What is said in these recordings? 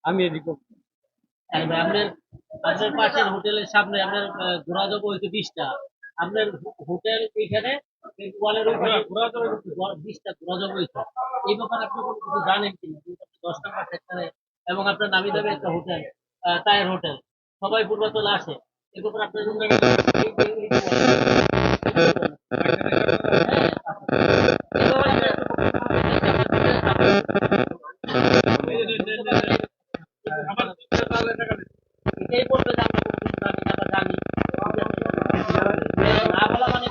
আমি এদিকে আপনার আপনার পাশের হোটেলের সামনে আপনার ঘোরা যাবো হয়তো 20টা আপনার হোটেল এইখানে ওয়ালের উপরে ঘোরা যাবো 20টা ঘোরা যাবো এই ব্যাপারে আপনি কোনো কিছু জানেন কিনা 10 নম্বর সেক্টরে এবং আপনার নামি দামি একটা হোটেল টায়ার হোটেল সবাই পূর্বাচলে আসে এই ব্যাপারে আপনার এটাই বলবে যে আমরা কোনো কিছু জানি না বা জানি না বলা মানে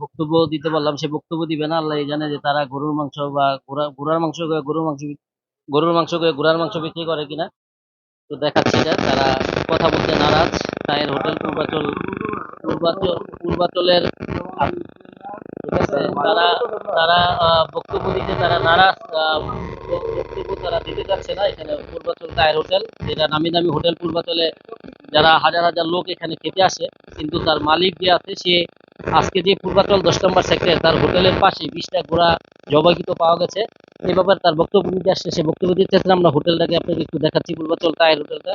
বক্তব্য দিতে পারলাম সে বক্তব্য দিবে না আল্লাহ জানে যে তারা গরুর মাংস বা ঘোড়ার মাংস গরুর মাংস ঘোড়ার মাংস বিক্রি করে কিনা তো দেখাচ্ছি যে তারা কথা বলতে নারাজ তায়ের হোটেল পূর্বাচলের ঠিক আছে তারা তারা বক্তব্য দিতে তারা নারাজ বক্তব্য তারা দিতে যাচ্ছে না এখানে পূর্বাচল টায়ার হোটেল যেটা নামি দামি হোটেল পূর্বাচলে যারা হাজার হাজার লোক এখানে খেতে আসে কিন্তু তার মালিক যে আছে সে আজকে যে পূর্বাচল 10 নম্বর সেক্টরে তার হোটেলের পাশে 20টা ঘোড়া জবাইকৃত পাওয়া গেছে এই ব্যাপারে তার বক্তব্য নিতে আসছে সে বক্তব্য দিতে চাচ্ছিলাম আমরা হোটেলটাকে আপনাকে একটু দেখাচ্ছি পূর্বাচল টায়ার হোটেলটা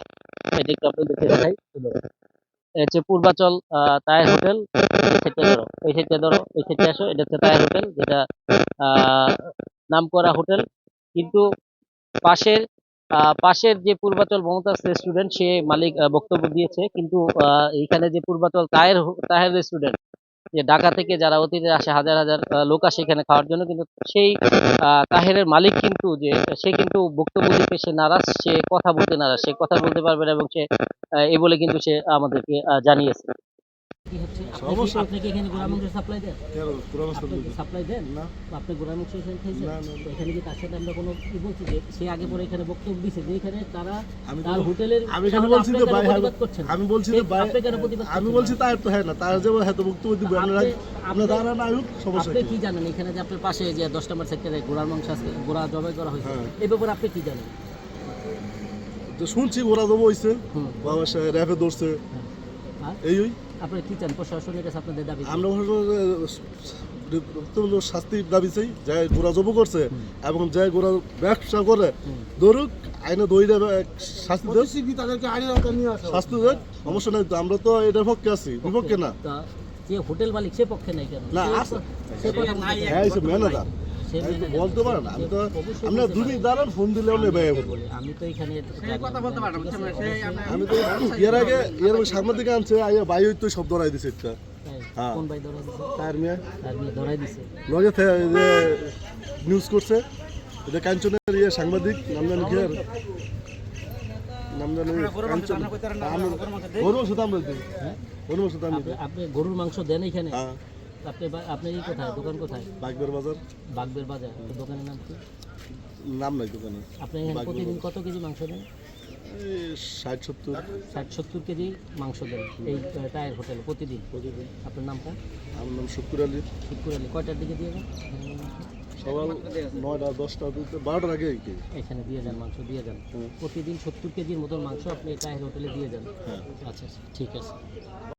এটা একটু আপনাদেরকে দেখাই হচ্ছে পূর্বাচল টায়ার হোটেল এই সাইডটা ধরো এই সাইডটা আসো এটা হচ্ছে টায়ার হোটেল যেটা নামকরা হোটেল কিন্তু পাশের পাশের যে পূর্বাচল মমতাজ রেস্টুরেন্ট সে মালিক বক্তব্য দিয়েছে কিন্তু এইখানে যে পূর্বাচল তাহের রেস্টুরেন্ট যে ঢাকা থেকে যারা অতিথি আসে হাজার হাজার লোক আসে এখানে খাওয়ার জন্য কিন্তু সেই তাহেরের মালিক কিন্তু যে সে কিন্তু বক্তব্য দিতে সে নারাজ সে কথা বলতে নারাজ সে কথা বলতে পারবে না এবং সে এই বলে কিন্তু সে আমাদেরকে জানিয়েছে আপনি কি এখানে গোড়া মাংস সাপ্লাই দেন সাপ্লাই দেন না আপনি গোড়া মাংস এখানে খেয়েছেন এখানে কি তার সাথে আমরা কোনো কি বলছি যে সে আগে পরে এখানে বক্তব্য দিয়েছে যে এখানে তারা তার হোটেলের আমি কেন বলছি যে ভাই আমি বলছি যে ভাই আমি বলছি তাই তো হ্যাঁ না তার যে হয়তো বক্তব্য দিবেন আপনারা দাঁড়ান আয়ুক সমস্যা আপনি কি জানেন এখানে যে আপনার পাশে যে 10 নম্বর সেক্টরে গোড়ার মাংস আছে গোড়া জবাই করা হয়েছে এই ব্যাপারে আপনি কি জানেন তো শুনছি গোড়া জবাই হইছে বাবা সাহেব র‍্যাপে ধরছে এই আপনি কি চান প্রশাসনের কাছে আপনাদের দাবি আমরা শাস্তির দাবি চাই যে গোড়া জব করছে এবং যে গোড়া ব্যবসা করে ধরুক আইনে দইটা শাস্তি দেয় তাদেরকে আইনের আওতায় নিয়ে আসে শাস্তি দেয় সমস্যা নাই তো আমরা তো এটার পক্ষে আছি বিপক্ষে না যে হোটেল মালিক সে পক্ষে নাই কেন না আছে হ্যাঁ সে ম্যানেজার বলতে পারে না আমি তো আমরা দুই দাঁড়ান ফোন দিলেও নেবে আমি তো এখানে কথা বলতে পারলাম আমি তো এর আগে সাংবাদিক আনছে আইয়া ভাই তো সব ধরাই দিছে একটা কোন ভাই ধরাই দিছে তার মেয়ে ধরাই দিছে লগে যে নিউজ করছে এটা কাঞ্চনের সাংবাদিক নামদানি খেয়ার নামদানি কাঞ্চন গরুর সাথে আমরা দিই গরুর সাথে আপনি গরুর মাংস দেন এখানে আপনি কোথায় দোকান কোথায় বাগবের বাজার দোকানের নাম কি নাম নাই দোকানে আপনি এখানে প্রতিদিন কত কেজি মাংস দেন 60-70 কেজি মাংস দেন এই টায়ার হোটেলে প্রতিদিন আপনার নামটা আমার নাম শুক্কুর আলী কয়টার দিকে দিয়ে যান সকাল 9টা 10টা 12টার আগে এখানে দিয়ে যান মাংস দিয়ে যান প্রতিদিন 70 কেজির মতো মাংস আপনি টায়ার হোটেলে দিয়ে যান আচ্ছা ঠিক আছে